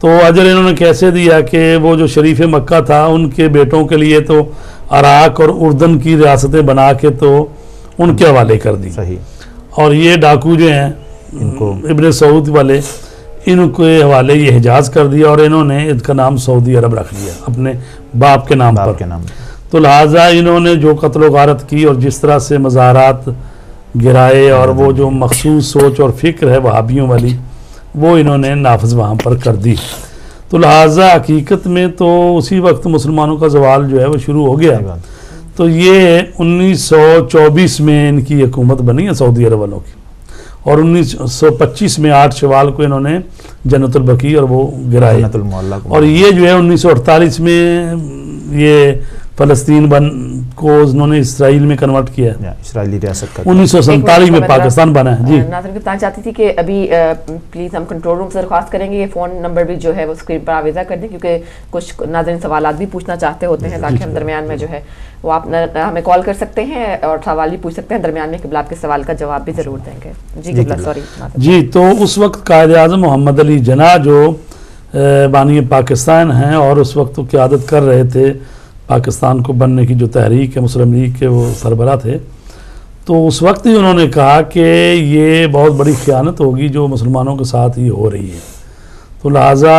تو اجر انہوں نے کیسے دیا کہ وہ جو شریف مکہ تھا ان کے بیٹوں کے لیے تو عراق اور اردن کی ریاستیں بنا کے تو ان کے حوالے کر دی. صحیح. اور یہ ڈاکو جو ہیں ابن سعود والے ان کے حوالے یہ حجاز کر دیا اور انہوں نے ان کا نام سعودی عرب رکھ لیا اپنے باپ کے نام پر. تو لہٰذا انہوں نے جو قتل و غارت کی اور جس طرح سے مزارات گرائے اور وہ جو مخصوص سوچ اور فکر ہے وہابیوں والی وہ انہوں نے نافذ وہاں پر کر دی. تو لہٰذا حقیقت میں تو اسی وقت مسلمانوں کا زوال جو ہے وہ شروع ہو گیا. تو یہ 1924 میں ان کی حکومت بنی ہے سعودی عرب والوں کی اور 1925 میں 8 شوال کو انہوں نے جنت البقیع اور وہ گرائے. اور یہ جو ہے 1948 میں یہ فلسطین کو انہوں نے اسرائیل میں کنورٹ کیا ہے, اسرائیلی ریاست کا. 1947 میں پاکستان بنا ہے. جی ناظرین بتانا چاہتی تھی کہ ابھی پلیز ہم کنٹرول روم سے درخواست کریں گے یہ فون نمبر بھی جو ہے وہ اسکرین پر آویزہ کر دیں کیونکہ کچھ ناظرین سوالات بھی پوچھنا چاہتے ہوتے ہیں تاکہ ہم درمیان میں جو ہے وہ آپ ہمیں کال کر سکتے ہیں اور سوال بھی پوچھ سکتے ہیں درمیان میں. قبلہ آپ کے سوال کا جواب بھی ضرور دیں گے. جی قبلہ سوری. جی تو اس وقت قائد اعظم محمد علی جناح جو بانی پاکستان ہیں اور اس وقت قیادت کر رہے تھے پاکستان کو بننے کی جو تحریک ہے مسلم لیگ کے وہ سربراہ تھے. تو اس وقت ہی انہوں نے کہا کہ یہ بہت بڑی خیانت ہوگی جو مسلمانوں کے ساتھ ہی ہو رہی ہے. تو لہٰذا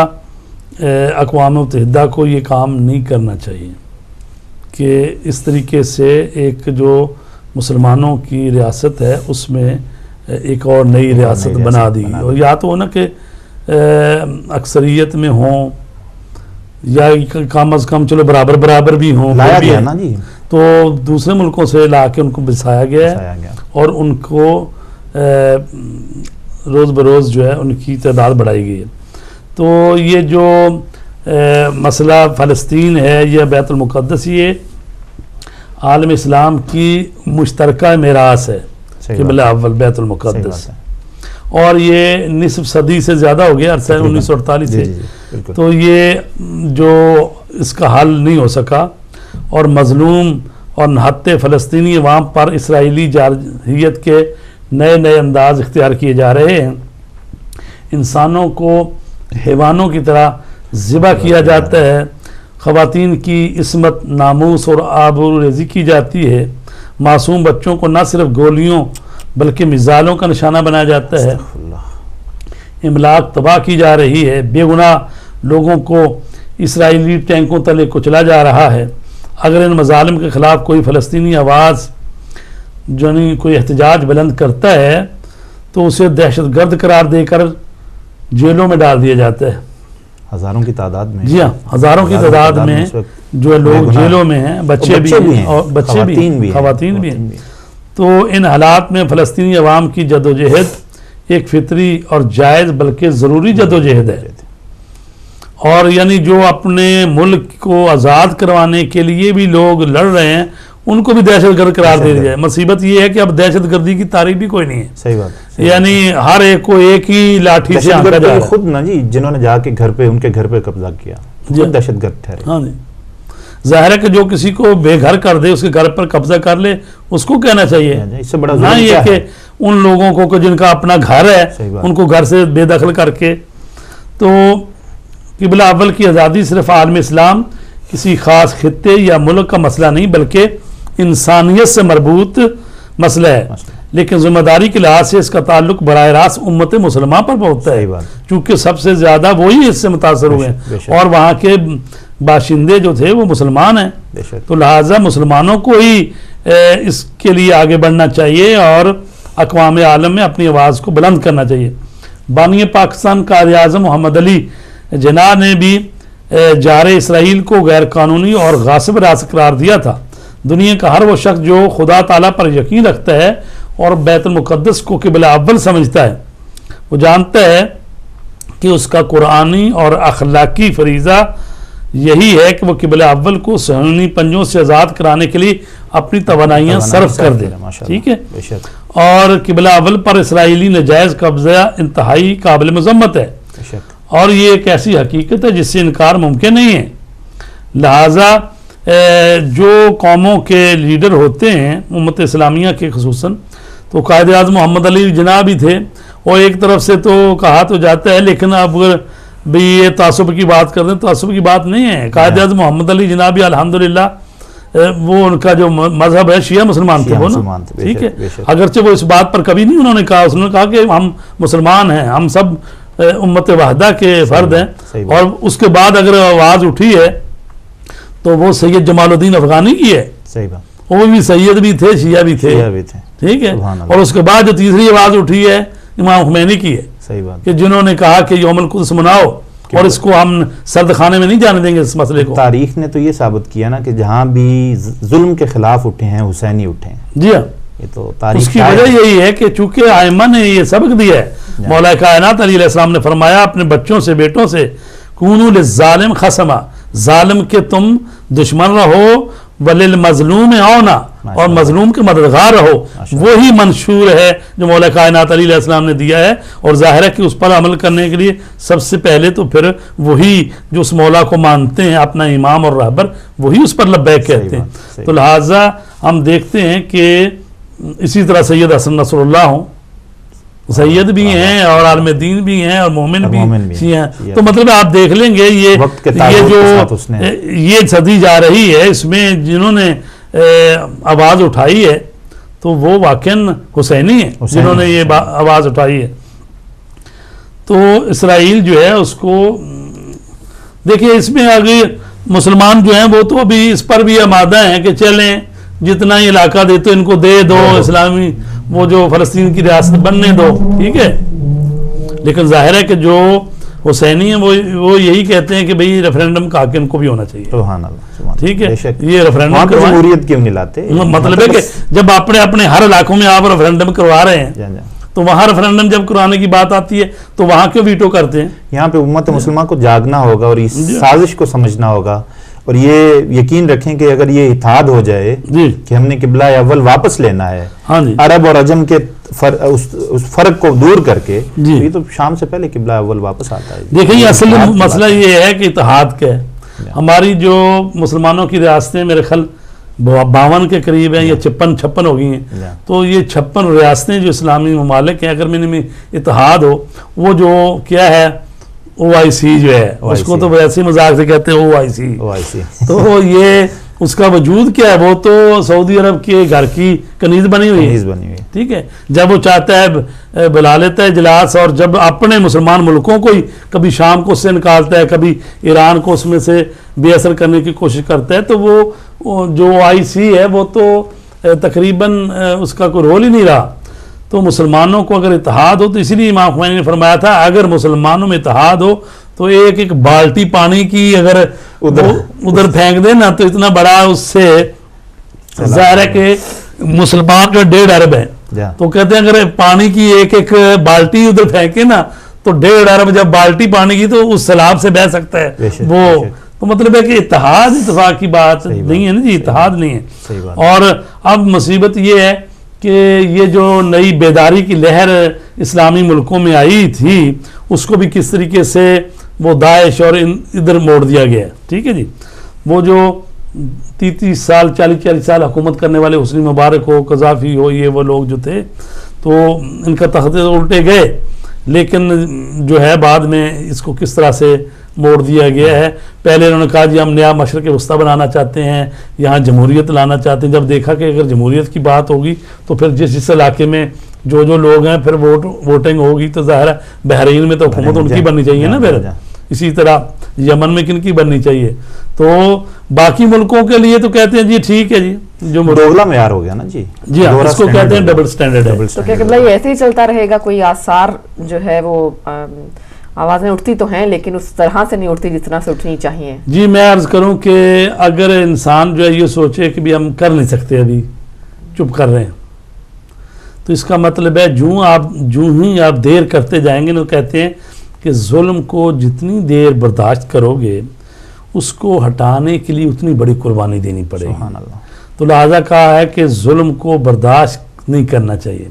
اقوام متحدہ کو یہ کام نہیں کرنا چاہیے کہ اس طریقے سے ایک جو مسلمانوں کی ریاست ہے اس میں ایک اور نئی ریاست بنا دی اور یا تو نا کہ اکثریت میں ہوں یا کم از کم چلو برابر بھی ہوں تو دوسرے ملکوں سے لا کے ان کو بسایا گیا ہے اور ان کو روز بروز جو ہے ان کی تعداد بڑھائی گئی ہے. تو یہ جو مسئلہ فلسطین ہے یا بیت المقدس یہ عالم اسلام کی مشترکہ میراث ہے قبلہ اول بیت المقدس اور یہ نصف صدی سے زیادہ ہو گیا عرصہ 1948 سے. تو یہ جو اس کا حل نہیں ہو سکا اور مظلوم اور نہتے فلسطینی عوام پر اسرائیلی جارحیت کے نئے انداز اختیار کیے جا رہے ہیں. انسانوں کو حیوانوں کی طرح ذبح کیا جاتا ہے, خواتین کی عصمت ناموس اور آبروریزی کی جاتی ہے, معصوم بچوں کو نہ صرف گولیوں بلکہ میزائلوں کا نشانہ بنایا جاتا ہے, املاک تباہ کی جا رہی ہے, بے گناہ لوگوں کو اسرائیلی ٹینکوں تلے کچلا جا رہا ہے. اگر ان مظالم کے خلاف کوئی فلسطینی آواز جو نہیں کوئی احتجاج بلند کرتا ہے تو اسے دہشت گرد قرار دے کر جیلوں میں ڈال دیا جاتا ہے. ہزاروں کی تعداد میں. جی ہاں, ہزاروں کی تعداد میں جو لوگ جیلوں میں ہیں, بچے بھی ہیں اور بچے بھی خواتین بھی ہیں. تو ان حالات میں فلسطینی عوام کی جدوجہد ایک فطری اور جائز بلکہ ضروری جدوجہد ہے اور یعنی جو اپنے ملک کو آزاد کروانے کے لیے بھی لوگ لڑ رہے ہیں ان کو بھی دہشت گرد قرار دے دیا جائے. مصیبت یہ ہے کہ اب دہشت گردی کی تعریف بھی کوئی نہیں ہے. صحیح بات. یعنی ہر ایک کو ایک ہی لاٹھی سے آنکا جا رہا ہے. خود نا جی جنہوں نے جا کے گھر پہ ان کے گھر پہ قبضہ کیا دہشت گرد ٹھہرے. ہاں جی, ظاہر ہے کہ جو کسی کو بے گھر کر دے اس کے گھر پر قبضہ کر لے اس کو کہنا چاہیے. اس سے بڑا نہ یہ کہ ان لوگوں کو جن کا اپنا گھر ہے ان کو گھر سے بے دخل کر کے. تو قبلہ اول کی آزادی صرف عالم اسلام کسی خاص خطے یا ملک کا مسئلہ نہیں بلکہ انسانیت سے مربوط مسئلہ ہے, لیکن ذمہ داری کے لحاظ سے اس کا تعلق براہ راست امت مسلمہ پر ہوتا ہے چونکہ سب سے زیادہ وہی اس سے متاثر ہوئے ہیں اور وہاں کے باشندے جو تھے وہ مسلمان ہیں. تو لہٰذا مسلمانوں کو ہی اس کے لیے آگے بڑھنا چاہیے اور اقوام عالم میں اپنی آواز کو بلند کرنا چاہیے. بانی پاکستان قائد اعظم محمد علی جناح نے بھی جار اسرائیل کو غیر قانونی اور غاصب ریاست قرار دیا تھا. دنیا کا ہر وہ شخص جو خدا تعالیٰ پر یقین رکھتا ہے اور بیت المقدس کو قبلہ اول سمجھتا ہے وہ جانتا ہے کہ اس کا قرآنی اور اخلاقی فریضہ یہی ہے کہ وہ قبلہ اول کو صہیونی پنجوں سے آزاد کرانے کے لیے اپنی توانائیاں صرف کر دے. ٹھیک ہے. اور قبلہ اول پر اسرائیلی ناجائز قبضہ انتہائی قابل مذمت ہے اور یہ ایک ایسی حقیقت ہے جس سے انکار ممکن نہیں ہے. لہٰذا جو قوموں کے لیڈر ہوتے ہیں امت اسلامیہ کے خصوصاً تو قائد اعظم محمد علی جناح بھی تھے اور ایک طرف سے تو کہا تو جاتا ہے لیکن اب بھئی یہ تعصب کی بات کر دیں، تعصب کی بات نہیں ہے. قائد اعظم محمد علی جنابی الحمدللہ وہ ان کا جو مذہب ہے شیعہ مسلمان تھے وہ نا، ٹھیک ہے. اگرچہ وہ اس بات پر کبھی نہیں انہوں نے کہا، انہوں نے کہا کہ ہم مسلمان ہیں، ہم سب امت وحدہ کے فرد ہیں. اور اس کے بعد اگر آواز اٹھی ہے تو وہ سید جمال الدین افغانی کی ہے. صحیح بات. وہ بھی سید بھی تھے، شیعہ بھی تھے، ٹھیک ہے. اور اس کے بعد جو تیسری آواز اٹھی ہے امام خمینی کی ہے. صحیح بات. کہ جنہوں نے کہا کہ یوم القدس مناؤ اور اس کو ہم سرد خانے میں نہیں جانے دیں گے اس مسئلے کو. تاریخ نے تو یہ ثابت کیا نا کہ جہاں بھی ظلم کے خلاف اٹھے ہیں حسینی اٹھے ہیں. جی ہاں، یہ تو تاریخ اس کی وجہ یہی ہے کہ چونکہ ائمہ نے یہ سبق دیا ہے. مولا کائنات علیہ السلام نے فرمایا اپنے بچوں سے، بیٹوں سے، کونوا للظالم خصما، ظالم کے تم دشمن رہو، وللمظلوم اونا، اور مظلوم کے مددگار رہو. وہی منشور ہے جو مولا کائنات علیہ السلام نے دیا ہے. اور ظاہر ہے کہ اس پر عمل کرنے کے لیے سب سے پہلے تو پھر وہی جو اس مولا کو مانتے ہیں اپنا امام اور رہبر، وہی اس پر لبیک کہتے ہیں. تو لہٰذا ہم دیکھتے ہیں کہ اسی طرح سید حسن نصر اللہ ہوں، سید بھی ہیں اور عالم دین بھی ہیں اور مومن بھی ہیں. تو مطلب آپ دیکھ لیں گے یہ جو یہ صدی جا رہی ہے اس میں جنہوں نے آواز اٹھائی ہے تو وہ واقعاً حسینی ہیں جنہوں نے یہ آواز اٹھائی ہے. تو اسرائیل جو ہے اس کو دیکھیے، اس میں آگے مسلمان جو ہیں وہ تو ابھی اس پر بھی آمادہ ہیں کہ چلیں جتنا ہی علاقہ دیتے ان کو دے دو، اسلامی وہ جو فلسطین کی ریاست بننے دو، ٹھیک ہے. لیکن ظاہر ہے کہ جو حسینی ہیں وہ یہی کہتے ہیں کہ بھئی ریفرینڈم کا حق ان کو بھی ہونا چاہیے. سبحان اللہ. ٹھیک ہے، یہ ریفرینڈم جمہوریت کیوں نہیں لاتے؟ مطلب ہے کہ جب اپنے ہر علاقوں میں آپ ریفرینڈم کروا رہے ہیں تو وہاں ریفرینڈم جب کرانے کی بات آتی ہے تو وہاں کیوں ویٹو کرتے ہیں؟ یہاں پہ امت مسلمہ کو جاگنا ہوگا اور اس سازش کو سمجھنا ہوگا اور یہ یقین رکھیں کہ اگر یہ اتحاد ہو جائے کہ ہم نے قبلہ اول واپس لینا ہے عرب اور عجم کے اس فرق کو دور کر کے، یہ تو شام سے پہلے قبلہ اول واپس آتا ہے. دیکھیں اصل مسئلہ یہ ہے کہ اتحاد کا ہے. ہماری جو مسلمانوں کی ریاستیں میرے خیال 52 کے قریب ہیں یا 56 ہو گئی ہیں. تو یہ 56 ریاستیں جو اسلامی ممالک ہیں، اگر میں اتحاد ہو، وہ جو کیا ہے OIC جو ہے اس کو تو ویسے مذاق سے کہتے ہیں OIC. تو یہ اس کا وجود کیا ہے؟ وہ تو سعودی عرب کے گھر کی کنیز بنی ہوئی ہے، ٹھیک ہے. جب وہ چاہتا ہے بلا لیتا ہے اجلاس، اور جب اپنے مسلمان ملکوں کو ہی کبھی شام کو اس سے نکالتا ہے، کبھی ایران کو اس میں سے بے اثر کرنے کی کوشش کرتا ہے. تو وہ جو OIC ہے وہ تو تقریباً اس کا کوئی رول ہی نہیں رہا. تو مسلمانوں کو اگر اتحاد ہو، تو اسی لیے امام خمینی نے فرمایا تھا اگر مسلمانوں میں اتحاد ہو تو ایک بالٹی پانی کی اگر ادھر پھینک دے نا تو اتنا بڑا اس سے ظاہر ہے کہ مسلمان جو 1.5 ارب ہے، تو کہتے ہیں اگر پانی کی ایک بالٹی ادھر پھینکے نا تو 1.5 ارب جب بالٹی پانی کی تو اس سیلاب سے بہ سکتا ہے وہ. تو مطلب ہے کہ اتحاد اتفاق کی بات نہیں ہے نا جی، اتحاد نہیں ہے. اور اب مصیبت یہ ہے کہ یہ جو نئی بیداری کی لہر اسلامی ملکوں میں آئی تھی اس کو بھی کس طریقے سے وہ داعش اور ادھر موڑ دیا گیا. ٹھیک ہے جی. وہ جو 30 سال 40 سال حکومت کرنے والے حسنی مبارک ہو، قذافی ہو، یہ وہ لوگ جو تھے تو ان کا تختے الٹے گئے، لیکن جو ہے بعد میں اس کو کس طرح سے موڑ دیا گیا ہے. پہلے انہوں نے کہا جی ہم نیا مشرق وسطیٰ بنانا چاہتے ہیں، یہاں جمہوریت لانا چاہتے ہیں. جب دیکھا کہ اگر جمہوریت کی بات ہوگی تو پھر جس علاقے میں جو لوگ ہیں پھر ووٹنگ ہوگی تو ظاہر ہے بحرین میں تو حکومت ان کی بننی چاہیے نا. پھر اسی طرح یمن میں کن کی بننی چاہیے. تو باقی ملکوں کے لیے تو کہتے ہیں جی ٹھیک ہے جی، جو دوگلا معیار ہو گیا نا جی. جی ہاں، اس کو کہتے ہیں ڈبل سٹینڈرڈ ہے. تو کیا قبلہ یہ ایسے ہی چلتا رہے گا؟ کوئی آثار جو ہے وہ آوازیں اٹھتی تو ہیں لیکن اس طرح سے نہیں اٹھتی جس طرح سے اٹھنی چاہیے. جی میں عرض کروں کہ اگر انسان جو ہے یہ سوچے کہ بھی ہم کر نہیں سکتے، ابھی چپ کر رہے ہیں، تو اس کا مطلب ہے جو ہی آپ دیر کرتے جائیں گے. تو کہتے ہیں کہ ظلم کو جتنی دیر برداشت کرو گے اس کو ہٹانے کے لیے اتنی بڑی قربانی دینی پڑے گی. تو لہٰذا کہا ہے کہ ظلم کو برداشت نہیں کرنا چاہیے.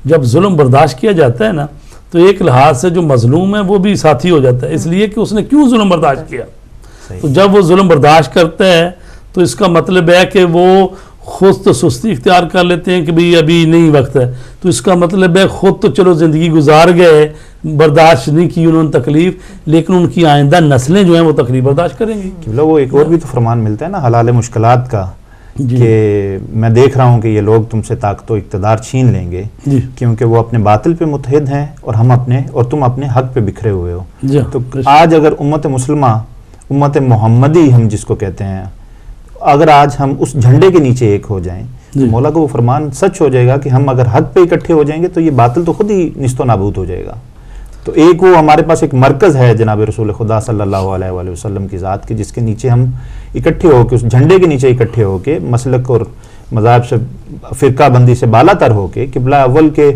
جب ظلم برداشت کیا جاتا ہے نا تو ایک لحاظ سے جو مظلوم ہے وہ بھی ساتھی ہو جاتا ہے، اس لیے کہ اس نے کیوں ظلم برداشت کیا. تو جب وہ ظلم برداشت کرتا ہے تو اس کا مطلب ہے کہ وہ خود تو سستی اختیار کر لیتے ہیں کہ بھئی ابھی نہیں وقت ہے، تو اس کا مطلب ہے خود تو چلو زندگی گزار گئے، برداشت نہیں کی انہوں نے تکلیف، لیکن ان کی آئندہ نسلیں جو ہیں وہ تکلیف برداشت کریں گی. وہ ایک اور بھی تو فرمان ملتا ہے نا حلال مشکلات کا، کہ میں دیکھ رہا ہوں کہ یہ لوگ تم سے طاقت و اقتدار چھین لیں گے کیونکہ وہ اپنے باطل پہ متحد ہیں اور تم اپنے حق پہ بکھرے ہوئے ہو. تو آج اگر امت مسلمہ، امت محمدی ہم جس کو کہتے ہیں، اگر آج ہم اس جھنڈے کے نیچے ایک ہو جائیں تو مولا کا وہ فرمان سچ ہو جائے گا کہ ہم اگر حق پہ اکٹھے ہو جائیں گے تو یہ باطل تو خود ہی نیست و نابود ہو جائے گا. تو ایک وہ ہمارے پاس ایک مرکز ہے جناب رسول خدا صلی اللہ علیہ وآلہ وسلم کی ذات کی، جس کے نیچے ہم اکٹھے ہو کے، اس جھنڈے کے نیچے اکٹھے ہو کے، مسلک اور مذاہب سے، فرقہ بندی سے بالا تر ہو کے قبلہ اول کے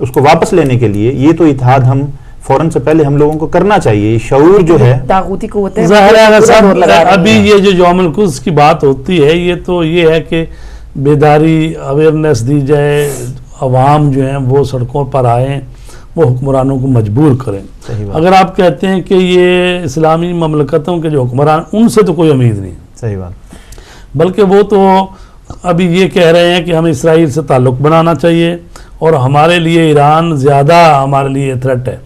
اس کو واپس لینے کے لیے یہ تو اتحاد ہم فوراً سے پہلے ہم لوگوں کو کرنا چاہیے. شعور جو ہے طاغوتی قوتیں ابھی یہ جو یوم القدس کی بات ہوتی ہے، یہ تو یہ ہے کہ بیداری اویئرنیس دی جائے، عوام جو ہیں وہ سڑکوں پر آئیں، وہ حکمرانوں کو مجبور کریں. اگر آپ کہتے ہیں کہ یہ اسلامی مملکتوں کے جو حکمران، ان سے تو کوئی امید نہیں. صحیح بات. بلکہ وہ تو ابھی یہ کہہ رہے ہیں کہ ہمیں اسرائیل سے تعلق بنانا چاہیے اور ہمارے لیے ایران زیادہ ہمارے لیے تھریٹ ہے.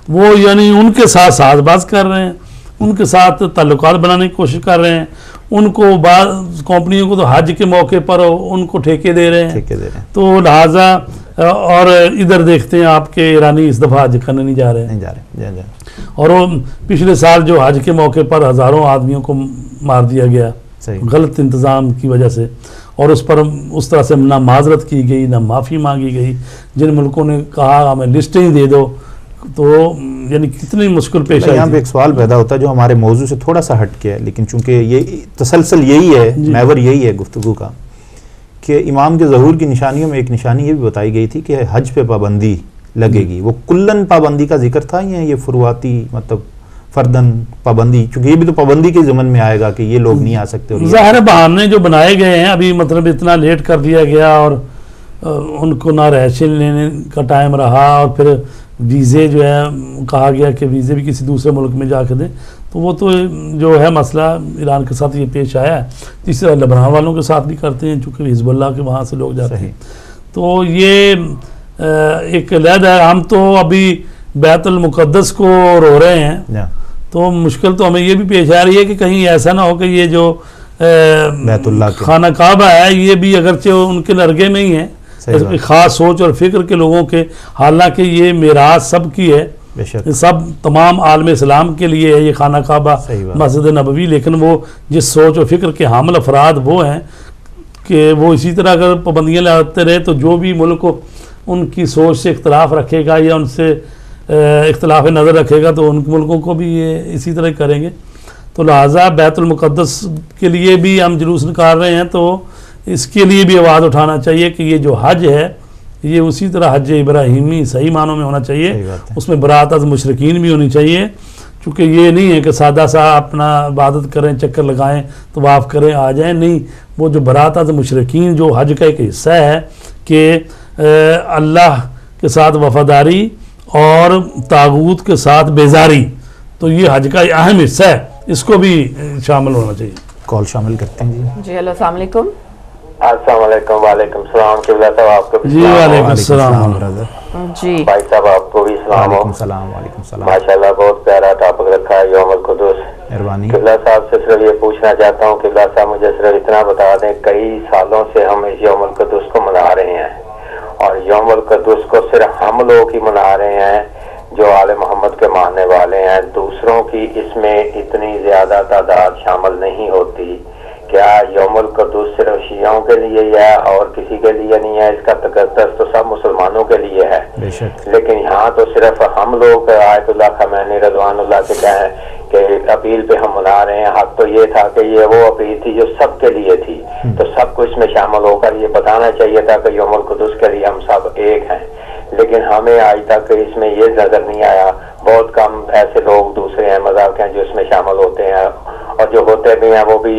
وہ یعنی ان کے ساتھ ساز باز کر رہے ہیں، ان کے ساتھ تعلقات بنانے کی کوشش کر رہے ہیں. ان کو بعض کمپنیوں کو تو حج کے موقع پر ان کو ٹھیکے دے رہے ہیں. تو لہٰذا اور ادھر دیکھتے ہیں آپ کے ایرانی اس دفعہ حج کرنے نہیں جا رہے. اور وہ پچھلے سال جو حج کے موقع پر ہزاروں آدمیوں کو مار دیا گیا غلط انتظام کی وجہ سے، اور اس پر اس طرح سے نہ معذرت کی گئی نہ معافی مانگی گئی. جن ملکوں نے کہا ہمیں لسٹیں ہی دے دو، تو یعنی کتنی مشکل پیش آئی. یہاں پہ ایک سوال پیدا ہوتا ہے جو ہمارے موضوع سے تھوڑا سا ہٹ کے ہے، لیکن چونکہ یہ تسلسل یہی ہے، محور یہی ہے گفتگو کا، کہ امام کے ظہور کی نشانیوں میں ایک نشانی یہ بھی بتائی گئی تھی کہ حج پہ پابندی لگے گی. وہ کلن پابندی کا ذکر تھا یا یہ فروعاتی مطلب فردن پابندی؟ چونکہ یہ بھی تو پابندی کے ضمن میں آئے گا کہ یہ لوگ نہیں آ سکتے. ظاہر بہانے جو بنائے گئے ہیں، ابھی مطلب اتنا لیٹ کر دیا گیا اور ان کو نہ رہائشیں لینے کا ٹائم رہا، اور پھر ویزے جو ہے کہا گیا کہ ویزے بھی کسی دوسرے ملک میں جا کے دیں. تو وہ تو جو ہے مسئلہ ایران کے ساتھ یہ پیش آیا ہے، اسی طرح لبنان والوں کے ساتھ بھی کرتے ہیں چونکہ حزب اللہ کے وہاں سے لوگ جاتے ہیں. تو یہ ایک علیحدہ ہے. ہم تو ابھی بیت المقدس کو رو رہے ہیں، تو مشکل تو ہمیں یہ بھی پیش آ رہی ہے کہ کہیں ایسا نہ ہو کہ یہ جو بیت اللہ خانہ کعبہ ہے یہ بھی اگرچہ ان کے نرگے میں ہی ہے، خاص سوچ اور فکر کے لوگوں کے، حالانکہ یہ میراث سب کی ہے، سب تمام عالم اسلام کے لیے ہے یہ خانہ کعبہ، مسجد نبوی. لیکن وہ جس سوچ و فکر کے حامل افراد وہ ہیں کہ وہ اسی طرح اگر پابندیاں لاتے رہے تو جو بھی ملک ان کی سوچ سے اختلاف رکھے گا یا ان سے اختلاف نظر رکھے گا تو ان ملکوں کو بھی یہ اسی طرح کریں گے. تو لہٰذا بیت المقدس کے لیے بھی ہم جلوس نکال رہے ہیں، تو اس کے لیے بھی آواز اٹھانا چاہیے کہ یہ جو حج ہے یہ اسی طرح حج ابراہیمی صحیح معنوں میں ہونا چاہیے. اس میں برات از مشرکین بھی ہونی چاہیے، چونکہ یہ نہیں ہے کہ سادہ سا اپنا عبادت کریں، چکر لگائیں، طواف کریں، آ جائیں. نہیں، وہ جو برات از مشرکین جو حج کا ایک حصہ ہے کہ اللہ کے ساتھ وفاداری اور طاغوت کے ساتھ بیزاری، تو یہ حج کا اہم حصہ ہے، اس کو بھی شامل ہونا چاہیے. کال شامل کرتے ہیں. جی ہلو، السلام علیکم. السلام علیکم. وعلیکم السلام. قبلہ صاحب آپ کو جی وعلیکم السلام. جی بھائی صاحب آپ کو بھی السلام. وعلیکم السلام. وعلیکم السلام. ماشاءاللہ بہت پیارا ٹاپک رکھا ہے یوم القدس. مہربانی. قبلہ صاحب سے صرف یہ پوچھنا چاہتا ہوں، قبلہ صاحب مجھے صرف اتنا بتا دیں، کئی سالوں سے ہم اس یوم القدس کو منا رہے ہیں، اور یوم القدس کو صرف ہم لوگ ہی منا رہے ہیں جو آل محمد کے ماننے والے ہیں، دوسروں کی اس میں اتنی زیادہ تعداد شامل نہیں ہوتی. کیا یوم القدس صرف شیعوں کے لیے ہے اور کسی کے لیے نہیں ہے؟ اس کا تقدس تو سب مسلمانوں کے لیے ہے، لیکن یہاں تو صرف ہم لوگ آیت اللہ خمینی رضوان اللہ سے کہیں کہ اپیل پہ ہم منا رہے ہیں. حق تو یہ تھا کہ یہ وہ اپیل تھی جو سب کے لیے تھی، تو سب کو اس میں شامل ہو کر یہ بتانا چاہیے تھا کہ یوم القدس کے لیے ہم سب ایک ہیں. لیکن ہمیں آج تک اس میں یہ نظر نہیں آیا. بہت کم ایسے لوگ دوسرے ہیں مذہب کے ہیں جو اس میں شامل ہوتے ہیں، اور جو ہوتے بھی ہیں وہ بھی